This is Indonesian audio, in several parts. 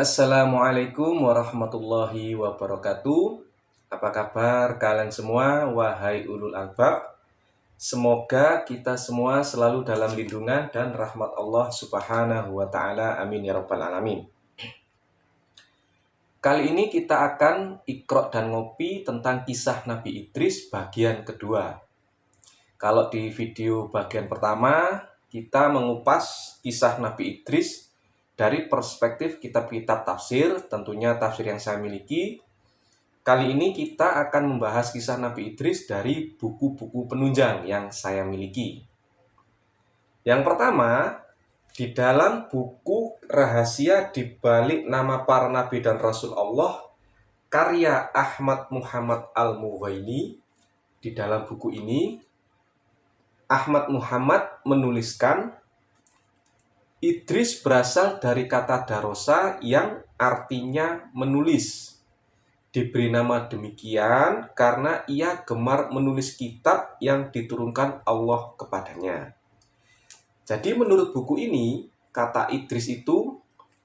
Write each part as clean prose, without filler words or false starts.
Assalamualaikum warahmatullahi wabarakatuh. Apa kabar kalian semua, wahai ulul albab? Semoga kita semua selalu dalam lindungan dan rahmat Allah Subhanahu wa Ta'ala. Amin ya Rabbal 'Alamin. Kali ini kita akan iqra dan ngopi tentang kisah Nabi Idris bagian kedua. Kalau di video bagian pertama, kita mengupas kisah Nabi Idris dari perspektif kitab-kitab tafsir, tentunya tafsir yang saya miliki. Kali ini kita akan membahas kisah Nabi Idris dari buku-buku penunjang yang saya miliki. Yang pertama, di dalam buku Rahasia di Balik Nama Para Nabi dan Rasul Allah, karya Ahmad Muhammad Al-Mughaini, di dalam buku ini, Ahmad Muhammad menuliskan Idris berasal dari kata darosa yang artinya menulis. Diberi nama demikian karena ia gemar menulis kitab yang diturunkan Allah kepadanya. Jadi menurut buku ini, kata Idris itu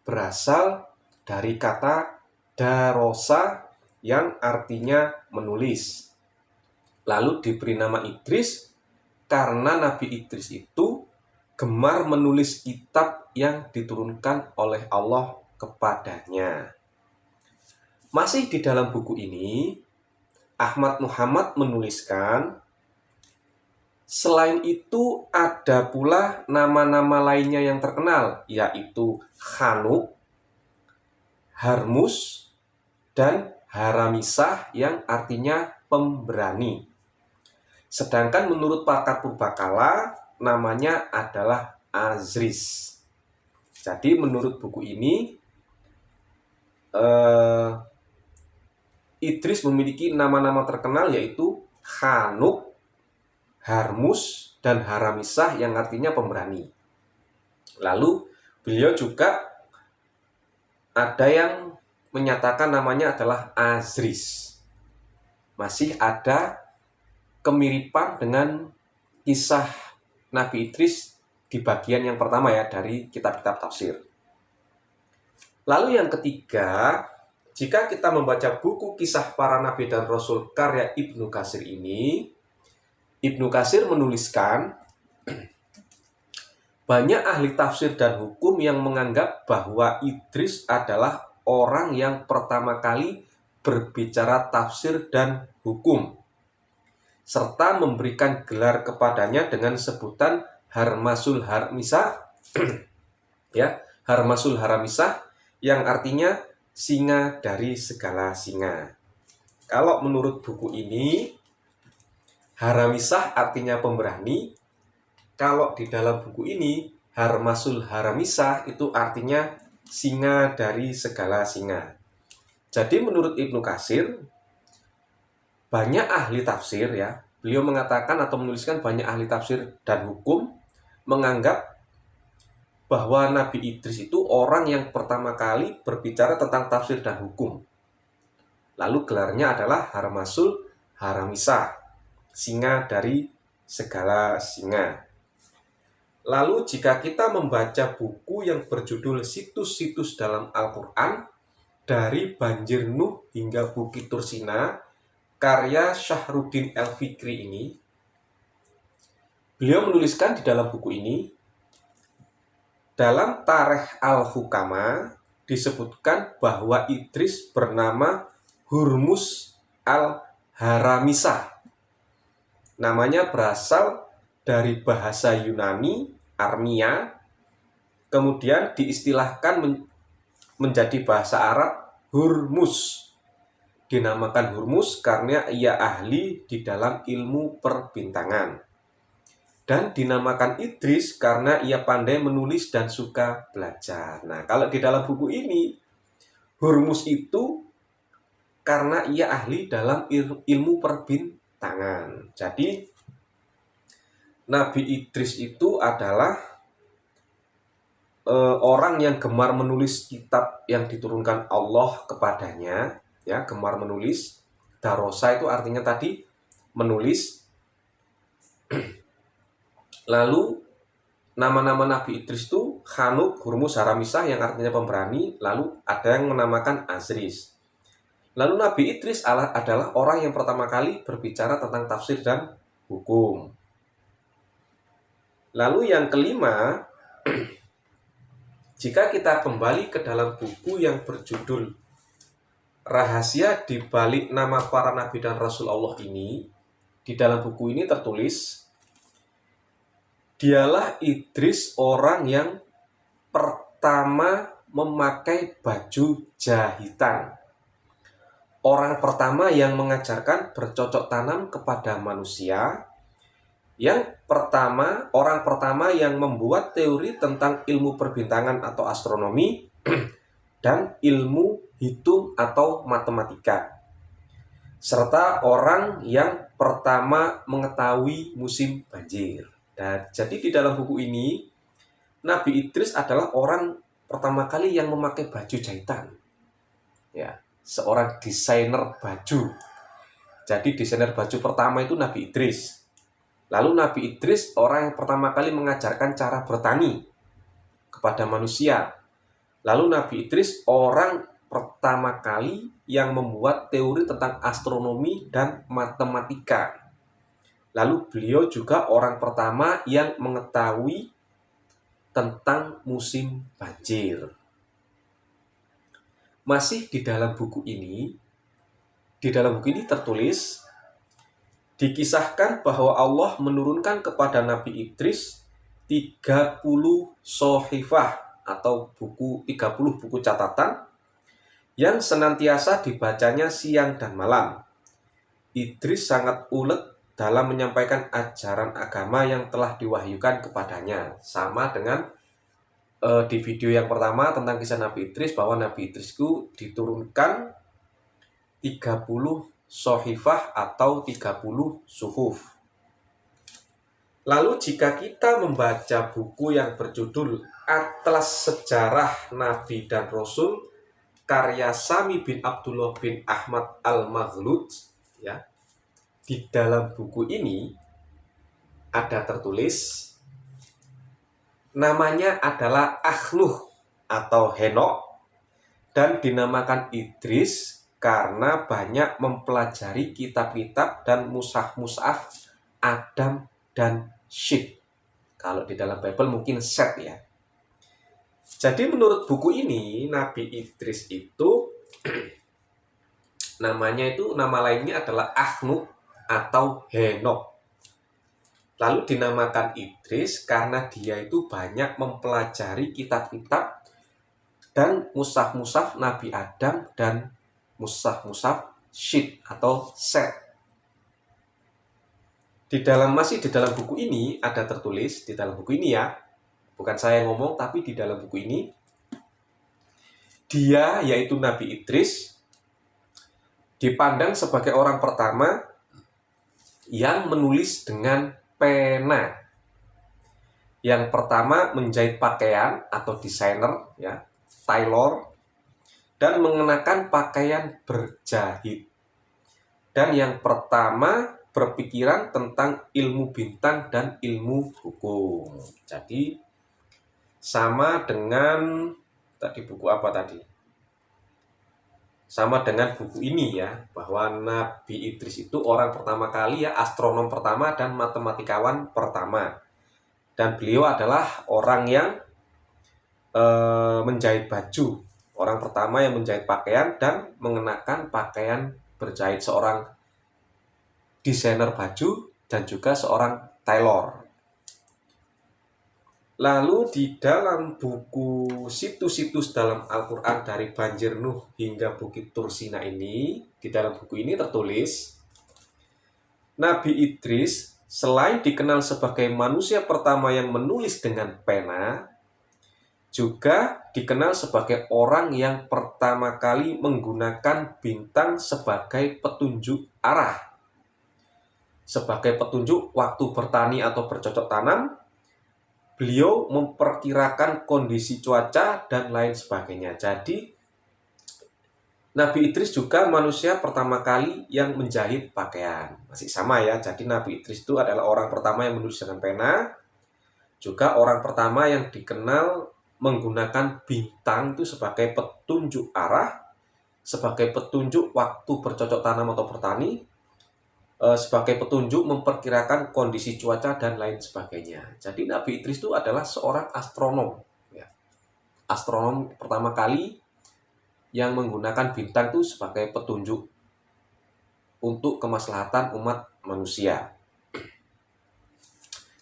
berasal dari kata darosa yang artinya menulis. Lalu diberi nama Idris karena Nabi Idris itu gemar menulis kitab yang diturunkan oleh Allah kepadanya. Masih di dalam buku ini, Ahmad Muhammad menuliskan, selain itu ada pula nama-nama lainnya yang terkenal, yaitu Khanuk, Harmus, dan Haramisah yang artinya pemberani. Sedangkan menurut pakar purbakala, namanya adalah Azris. Jadi menurut buku ini, Idris memiliki nama-nama terkenal yaitu Khanuk, Harmus, dan Haramisah yang artinya pemberani. Lalu beliau juga ada yang menyatakan namanya adalah Azris. Masih ada kemiripan dengan kisah Nabi Idris di bagian yang pertama ya dari kitab-kitab tafsir. Lalu yang ketiga, jika kita membaca buku kisah para nabi dan rasul karya Ibnu Katsir ini, Ibnu Katsir menuliskan banyak ahli tafsir dan hukum yang menganggap bahwa Idris adalah orang yang pertama kali berbicara tafsir dan hukum, serta memberikan gelar kepadanya dengan sebutan Harmasul Haramisah, ya, Harmasul Haramisah yang artinya singa dari segala singa. Kalau menurut buku ini, Haramisah artinya pemberani. Kalau di dalam buku ini, Harmasul Haramisah itu artinya singa dari segala singa. Jadi menurut Ibnu Katsir, banyak ahli tafsir ya, beliau mengatakan atau menuliskan banyak ahli tafsir dan hukum menganggap bahwa Nabi Idris itu orang yang pertama kali berbicara tentang tafsir dan hukum. Lalu gelarnya adalah Harmasul Haramisah, singa dari segala singa. Lalu jika kita membaca buku yang berjudul Situs-situs dalam Al-Quran, dari Banjir Nuh hingga Bukit Tursina, karya Syahruddin El-Fikri ini, beliau menuliskan di dalam buku ini, dalam Tarikh Al-Hukama disebutkan bahwa Idris bernama Hurmus Al-Haramisah. Namanya berasal dari bahasa Yunani, Armia, kemudian diistilahkan menjadi bahasa Arab Hurmus. Dinamakan Hurmus karena ia ahli di dalam ilmu perbintangan. Dan dinamakan Idris karena ia pandai menulis dan suka belajar. Nah, kalau di dalam buku ini, Hurmus itu karena ia ahli dalam ilmu perbintangan. Jadi, Nabi Idris itu adalah orang yang gemar menulis kitab yang diturunkan Allah kepadanya, ya, gemar menulis. Darosa itu artinya tadi menulis. Lalu nama-nama Nabi Idris itu Hanuk, Hurmus, Haramisah yang artinya pemberani, lalu ada yang menamakan Azris. Lalu Nabi Idris adalah orang yang pertama kali berbicara tentang tafsir dan hukum. Lalu yang kelima, jika kita kembali ke dalam buku yang berjudul Rahasia di Balik Nama Para Nabi dan Rasul Allah ini, di dalam buku ini tertulis, dialah Idris orang yang pertama memakai baju jahitan. Orang pertama yang mengajarkan bercocok tanam kepada manusia. Orang pertama yang membuat teori tentang ilmu perbintangan atau astronomi dan ilmu hitung atau matematika. Serta orang yang pertama mengetahui musim banjir. Dan jadi di dalam buku ini, Nabi Idris adalah orang pertama kali yang memakai baju jahitan. Ya, seorang desainer baju. Jadi desainer baju pertama itu Nabi Idris. Lalu Nabi Idris orang yang pertama kali mengajarkan cara bertani kepada manusia. Lalu Nabi Idris orang pertama kali yang membuat teori tentang astronomi dan matematika. Lalu beliau juga orang pertama yang mengetahui tentang musim banjir. Masih di dalam buku ini tertulis, dikisahkan bahwa Allah menurunkan kepada Nabi Idris 30 sohifah atau 30 buku catatan yang senantiasa dibacanya siang dan malam. Idris sangat ulet dalam menyampaikan ajaran agama yang telah diwahyukan kepadanya. Sama dengan di video yang pertama tentang kisah Nabi Idris, bahwa Nabi Idris itu diturunkan 30 sohifah atau 30 suhuf. Lalu jika kita membaca buku yang berjudul Atlas Sejarah Nabi dan Rasul karya Sami bin Abdullah bin Ahmad Al-Maghlud, ya, di dalam buku ini ada tertulis namanya adalah Akhnuh atau Henok dan dinamakan Idris karena banyak mempelajari kitab-kitab dan mushaf-mushaf Adam dan Syed. Kalau di dalam Bible mungkin Set ya. Jadi menurut buku ini Nabi Idris itu nama lainnya adalah Akhnuh atau Henok. Lalu dinamakan Idris karena dia itu banyak mempelajari kitab-kitab dan mushaf-mushaf Nabi Adam dan mushaf-mushaf Syed atau Set. Masih di dalam buku ini ada tertulis, di dalam buku ini ya, bukan saya yang ngomong, tapi di dalam buku ini, dia yaitu Nabi Idris dipandang sebagai orang pertama yang menulis dengan pena. Yang pertama menjahit pakaian atau desainer, ya, tailor, dan mengenakan pakaian berjahit. Dan yang pertama berpikiran tentang ilmu bintang dan ilmu hukum. Jadi sama dengan buku apa tadi? Sama dengan buku ini ya, bahwa Nabi Idris itu orang pertama kali ya, astronom pertama dan matematikawan pertama. Dan beliau adalah orang yang menjahit baju, orang pertama yang menjahit pakaian dan mengenakan pakaian berjahit, seorang desainer baju dan juga seorang tailor. Lalu di dalam buku situs-situs dalam Al-Quran dari Banjir Nuh hingga Bukit Tursina ini, di dalam buku ini tertulis, Nabi Idris selain dikenal sebagai manusia pertama yang menulis dengan pena, juga dikenal sebagai orang yang pertama kali menggunakan bintang sebagai petunjuk arah, sebagai petunjuk waktu bertani atau bercocok tanam. Beliau memperkirakan kondisi cuaca dan lain sebagainya. Jadi Nabi Idris juga manusia pertama kali yang menjahit pakaian. Masih sama ya. Jadi Nabi Idris itu adalah orang pertama yang menulis dengan pena, juga orang pertama yang dikenal menggunakan bintang itu sebagai petunjuk arah, sebagai petunjuk waktu bercocok tanam atau bertani, sebagai petunjuk memperkirakan kondisi cuaca dan lain sebagainya. Jadi Nabi Idris itu adalah seorang astronom, ya. Astronom pertama kali yang menggunakan bintang itu sebagai petunjuk untuk kemaslahatan umat manusia.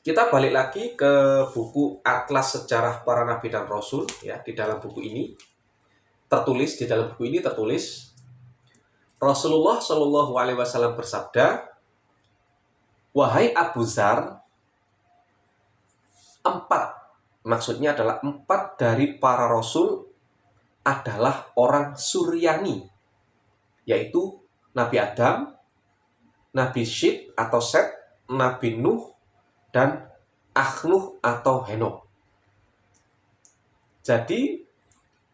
Kita balik lagi ke buku Atlas Sejarah Para Nabi dan Rasul, ya. Di dalam buku ini tertulis Rasulullah Shallallahu Alaihi Wasallam bersabda, "Wahai Abu Dzar, maksudnya adalah 4 dari para rasul adalah orang Suryani, yaitu Nabi Adam, Nabi Syed atau Set, Nabi Nuh, dan Nuh atau Henok." Jadi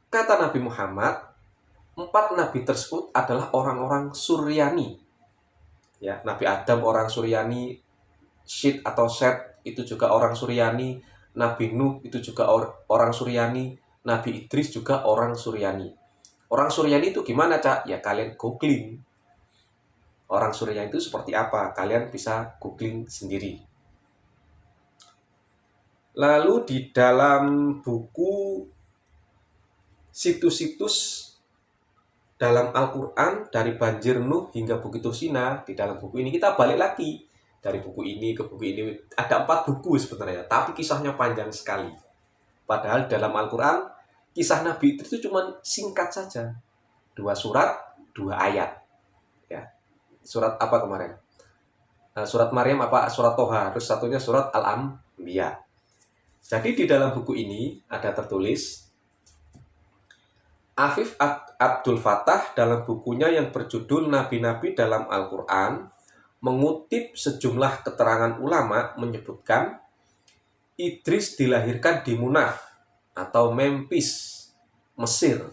kata Nabi Muhammad, 4 nabi tersebut adalah orang-orang Suryani. Ya, Nabi Adam orang Suryani, Syed atau Set itu juga orang Suryani, Nabi Nuh itu juga orang Suryani, Nabi Idris juga orang Suryani. Orang Suryani itu gimana, Cak? Ya kalian googling. Orang Suryani itu seperti apa? Kalian bisa googling sendiri. Lalu di dalam buku situs-situs dalam Al-Quran dari Banjir Nuh hingga Bukit Tursina, di dalam buku ini kita balik lagi dari buku ini ke buku ini. Ada 4 buku sebenarnya, tapi kisahnya panjang sekali. Padahal dalam Al-Quran kisah Nabi itu cuma singkat saja, 2 surat 2 ayat, ya. Surat apa kemarin? Surat Maryam apa surat Toha, terus satunya surat Al-Anbiya. Jadi di dalam buku ini ada tertulis, Afif Abdul Fattah dalam bukunya yang berjudul Nabi-Nabi dalam Al-Quran mengutip sejumlah keterangan ulama menyebutkan Idris dilahirkan di Munah atau Memphis, Mesir.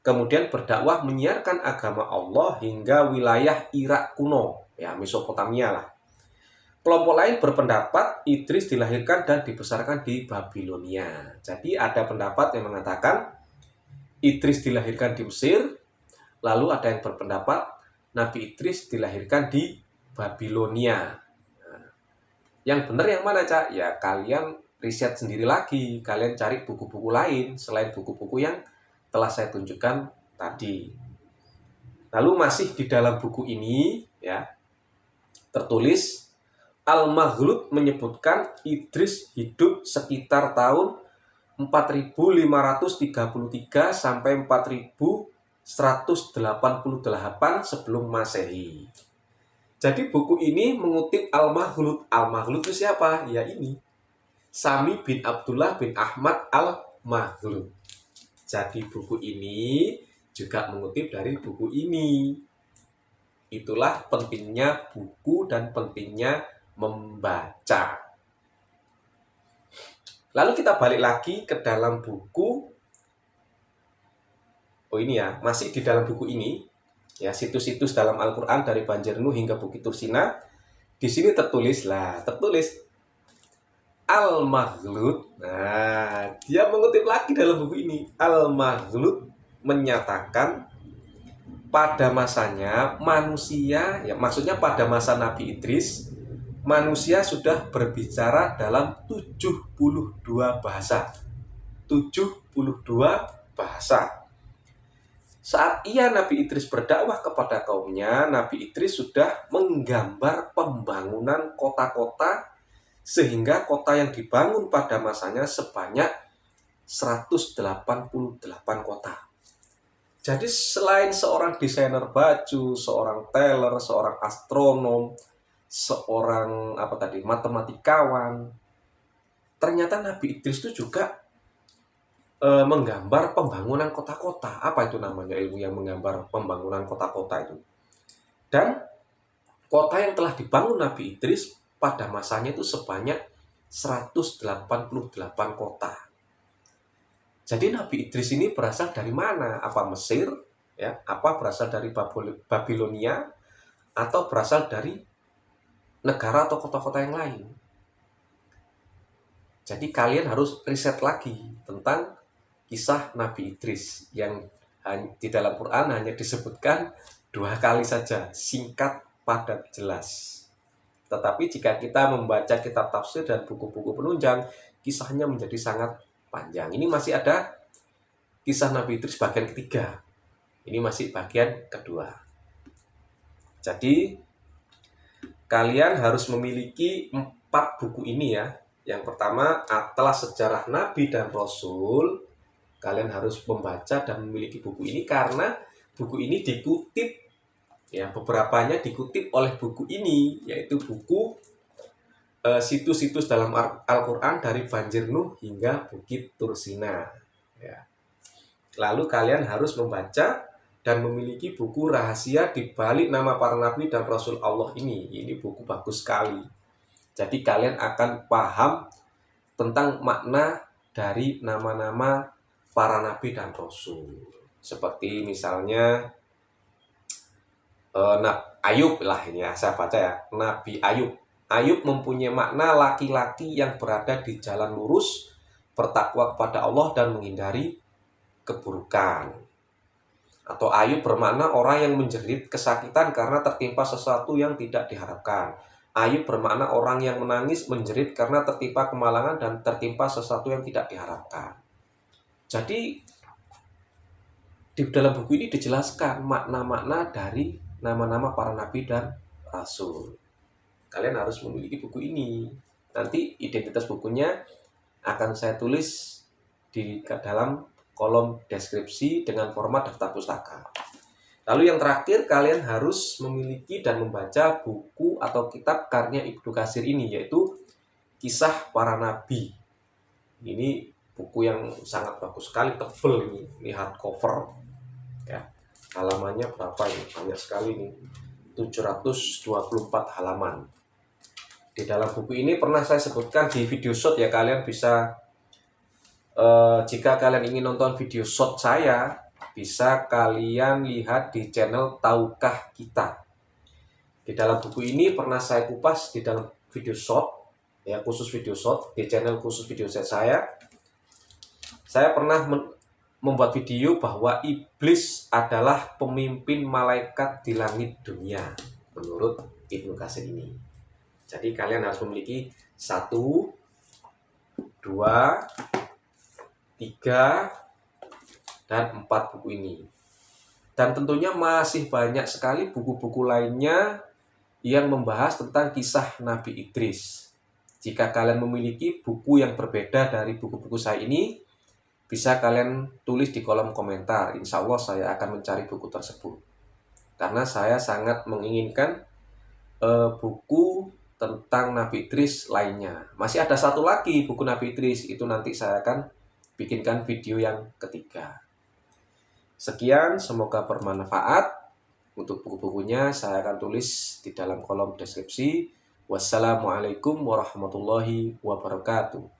Kemudian berdakwah menyiarkan agama Allah hingga wilayah Irak kuno, ya Mesopotamia lah. Kelompok lain berpendapat Idris dilahirkan dan dibesarkan di Babilonia. Jadi ada pendapat yang mengatakan Idris dilahirkan di Mesir, lalu ada yang berpendapat Nabi Idris dilahirkan di Babilonia. Nah, yang benar yang mana, Cak? Ya kalian riset sendiri lagi, kalian cari buku-buku lain selain buku-buku yang telah saya tunjukkan tadi. Lalu masih di dalam buku ini, ya, tertulis Al-Maghlub menyebutkan Idris hidup sekitar tahun 4533 sampai 4188 sebelum Masehi. Jadi buku ini mengutip Al-Maghlub. Al-Maghlub itu siapa? Ya ini, Sami bin Abdullah bin Ahmad Al-Maghlub. Jadi buku ini juga mengutip dari buku ini. Itulah pentingnya buku dan pentingnya membaca. Lalu kita balik lagi ke dalam buku. Oh ini ya, masih di dalam buku ini, ya situs-situs dalam Al-Quran dari Banjir Nuh hingga Bukit Tursina. Di sini tertulis Al-Maghlub. Nah, dia mengutip lagi dalam buku ini. Al-Maghlub menyatakan pada masanya manusia, ya maksudnya pada masa Nabi Idris, manusia sudah berbicara dalam 72 bahasa. 72 bahasa. Saat Nabi Idris berdakwah kepada kaumnya, Nabi Idris sudah menggambar pembangunan kota-kota, sehingga kota yang dibangun pada masanya sebanyak 188 kota. Jadi selain seorang desainer baju, seorang teller, seorang astronom, seorang matematikawan, ternyata Nabi Idris itu juga menggambar pembangunan kota-kota. Apa itu namanya ilmu yang menggambar pembangunan kota-kota itu? Dan kota yang telah dibangun Nabi Idris pada masanya itu sebanyak 188 kota. Jadi Nabi Idris ini berasal dari mana? Apa Mesir? Ya, apa berasal dari Babilonia? Atau berasal dari negara atau kota-kota yang lain? Jadi kalian harus riset lagi tentang kisah Nabi Idris yang di dalam Quran hanya disebutkan 2 kali saja, singkat, padat, jelas. Tetapi jika kita membaca kitab tafsir dan buku-buku penunjang, kisahnya menjadi sangat panjang. Ini masih ada kisah Nabi Idris bagian ketiga. Ini masih bagian kedua. Jadi kalian harus memiliki 4 buku ini ya. Yang pertama, Atlas Sejarah Nabi dan Rasul. Kalian harus membaca dan memiliki buku ini karena buku ini dikutip, ya beberapanya dikutip oleh buku ini, yaitu buku situs-situs dalam Al-Quran dari Banjir Nuh hingga Bukit Tursina. Ya. Lalu kalian harus membaca dan memiliki buku rahasia di balik nama para nabi dan rasul Allah ini. Ini buku bagus sekali. Jadi kalian akan paham tentang makna dari nama-nama para nabi dan rasul. Seperti misalnya Ayub lah ini ya, saya baca ya. Nabi Ayub. Ayub mempunyai makna laki-laki yang berada di jalan lurus, bertakwa kepada Allah dan menghindari keburukan. Atau Ayub bermakna orang yang menjerit kesakitan karena tertimpa sesuatu yang tidak diharapkan. Ayub bermakna orang yang menangis menjerit karena tertimpa kemalangan dan tertimpa sesuatu yang tidak diharapkan. Jadi di dalam buku ini dijelaskan makna-makna dari nama-nama para nabi dan rasul. Kalian harus memiliki buku ini. Nanti identitas bukunya akan saya tulis di dalam kolom deskripsi dengan format daftar pustaka. Lalu yang terakhir, kalian harus memiliki dan membaca buku atau kitab karya Ibnu Katsir ini, yaitu Kisah Para Nabi. Ini buku yang sangat bagus sekali, tebal ini hardcover. Ya, halamannya berapa ini? Banyak sekali nih, 724 halaman. Di dalam buku ini pernah saya sebutkan di video short ya, kalian bisa jika kalian ingin nonton video short saya, bisa kalian lihat di channel Tahukah Kita. Di dalam buku ini pernah saya kupas di dalam video short, ya khusus video short, di channel khusus video short saya. Saya pernah membuat video bahwa iblis adalah pemimpin malaikat di langit dunia, menurut Ibnu Katsir ini. Jadi kalian harus memiliki 1, 2, 3, dan 4 buku ini. Dan tentunya masih banyak sekali buku-buku lainnya yang membahas tentang kisah Nabi Idris. Jika kalian memiliki buku yang berbeda dari buku-buku saya ini, bisa kalian tulis di kolom komentar. Insya Allah saya akan mencari buku tersebut. Karena saya sangat menginginkan buku tentang Nabi Idris lainnya. Masih ada satu lagi buku Nabi Idris, itu nanti saya akan bikinkan video yang ketiga. Sekian, semoga bermanfaat. Untuk buku-bukunya saya akan tulis di dalam kolom deskripsi. Wassalamualaikum warahmatullahi wabarakatuh.